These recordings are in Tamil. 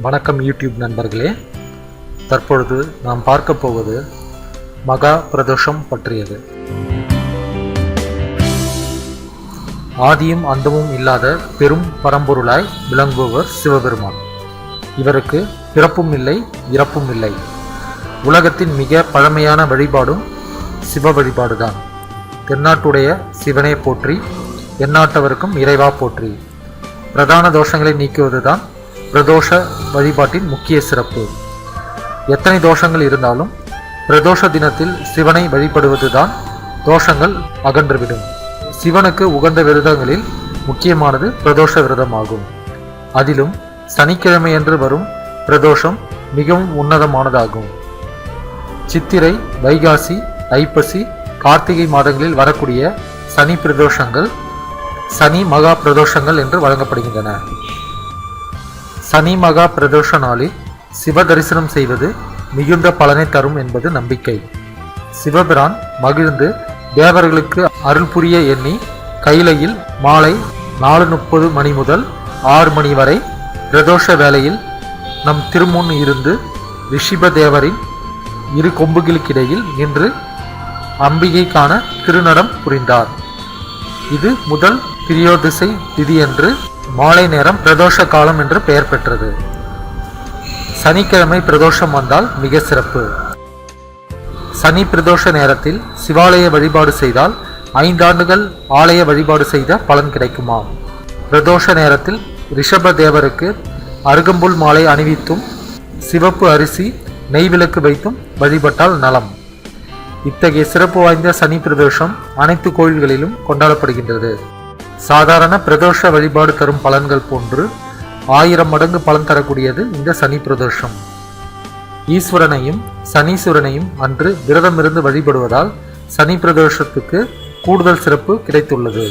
வணக்கம் யூடியூப் நண்பர்களே. தற்பொழுது நாம் பார்க்க போவது மகா பிரதோஷம் பற்றியது. ஆதியும் அந்தமும் இல்லாத பெரும் பரம்பொருளாய் விளங்குபவர் சிவபெருமான். இவருக்கு பிறப்பும் இல்லை, இறப்பும் இல்லை. உலகத்தின் மிக பழமையான வழிபாடும் சிவ வழிபாடுதான். தென்னாட்டுடைய சிவனே போற்றி, எந்நாட்டவருக்கும் இறைவா போற்றி. பிரதான தோஷங்களை நீக்குவதுதான் பிரதோஷ வழிபாட்டின் முக்கிய சிறப்பு. எத்தனை தோஷங்கள் இருந்தாலும் பிரதோஷ தினத்தில் சிவனை வழிபடுவதுதான் தோஷங்கள் அகன்றுவிடும். சிவனுக்கு உகந்த விரதங்களில் முக்கியமானது பிரதோஷ விரதம் ஆகும். அதிலும் சனிக்கிழமையன்று வரும் பிரதோஷம் மிகவும் உன்னதமானதாகும். சித்திரை, வைகாசி, ஐப்பசி, கார்த்திகை மாதங்களில் வரக்கூடிய சனி பிரதோஷங்கள் சனி மகா பிரதோஷங்கள் என்று வழங்கப்படுகின்றன. சனி மகா பிரதோஷ நாளில் சிவ தரிசனம் செய்வது மிகுந்த பலனை தரும் என்பது நம்பிக்கை. சிவபிரான் மகிழ்ந்து தேவர்களுக்கு அருள் புரிய எண்ணி கைலையில் மாலை 4:30 மணி முதல் 6 மணி வரை பிரதோஷ வேளையில் நம் திருமுன் இருந்து ரிஷிப தேவரின் இரு கொம்புகளுக்கிடையில் நின்று அம்பிகைக்கான திருநடம் புரிந்தார். இது முதல் திரியோதிசை திதியன்று மாலை நேரம் பிரதோஷ காலம் என்று பெயர் பெற்றது. சனிக்கிழமை பிரதோஷம் வந்தால் மிக சிறப்பு. சனி பிரதோஷ நேரத்தில் சிவாலய வழிபாடு செய்தால் 5 ஆண்டுகள் ஆலய வழிபாடு செய்த பலன் கிடைக்குமாம். பிரதோஷ நேரத்தில் ரிஷப தேவருக்கு அருகம்புல் மாலை அணிவித்தும் சிவப்பு அரிசி நெய் விளக்கு வைத்தும் வழிபட்டால் நலம். இத்தகைய சிறப்பு வாய்ந்த சனி பிரதோஷம் அனைத்து கோயில்களிலும் கொண்டாடப்படுகின்றது. சாதாரண பிரதோஷ வழிபாடு தரும் பலன்கள் போன்று 1000 மடங்கு பலன் தரக்கூடியது இந்த சனி பிரதோஷம். ஈஸ்வரனையும் சனீஸ்வரனையும் அன்று விரதம் இருந்து வழிபடுவதால் சனி பிரதோஷத்துக்கு கூடுதல் சிறப்பு கிடைத்துள்ளது.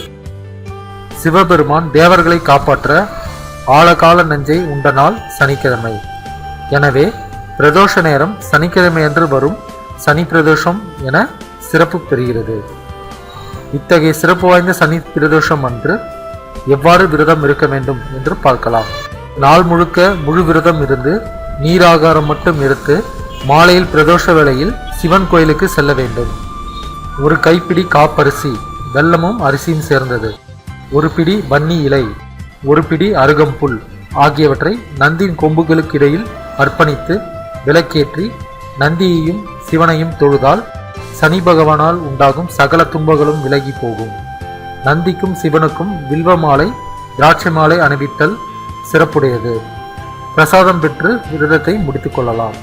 சிவபெருமான் தேவர்களை காப்பாற்ற ஆழகால நஞ்சை உண்ட நாள் சனிக்கிழமை. எனவே பிரதோஷ நேரம் சனிக்கிழமை அன்று வரும் சனி பிரதோஷம் என சிறப்பு பெறுகிறது. இத்தகைய சிறப்பு வாய்ந்த சனி பிரதோஷம் அன்று எவ்வாறு விரதம் இருக்க வேண்டும் என்று பார்க்கலாம். நாள் முழுக்க முழு விரதம் இருந்து நீராகாரம் மட்டும் எடுத்து மாலையில் பிரதோஷ வேளையில் சிவன் கோயிலுக்கு செல்ல வேண்டும். ஒரு கைப்பிடி காப்பரிசி, வெல்லமும் அரிசியும் சேர்ந்தது, ஒரு பிடி வன்னி இலை, ஒரு பிடி அருகம்புல் ஆகியவற்றை நந்தியின் கொம்புகளுக்கு இடையில் அர்ப்பணித்து விளக்கேற்றி நந்தியையும் சிவனையும் தொழுதால் சனி பகவானால் உண்டாகும் சகல துன்பங்களும் விலகி போகும். நந்திக்கும் சிவனுக்கும் வில்வ மாலை, திராட்சை மாலை அணிவித்தல் சிறப்புடையது. பிரசாதம் பெற்று விரதத்தை முடித்துக் கொள்ளலாம்.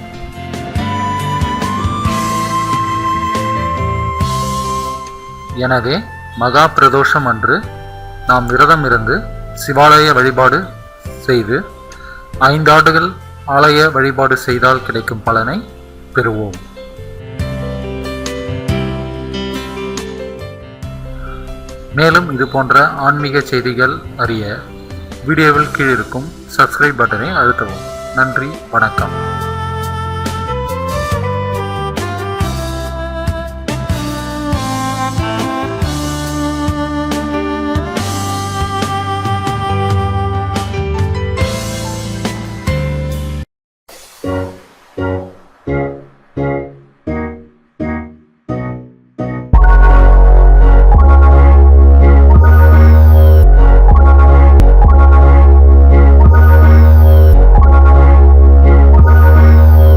எனவே மகா பிரதோஷம் அன்று நாம் விரதம் இருந்து சிவாலய வழிபாடு செய்து 5 ஆண்டுகள் ஆலய வழிபாடு செய்தால் கிடைக்கும் பலனை பெறுவோம். மேலும் இது போன்ற ஆன்மீக செய்திகள் அறிய வீடியோவில் கீழிருக்கும் சப்ஸ்கிரைப் பட்டனை அழுத்தவும். நன்றி, வணக்கம்.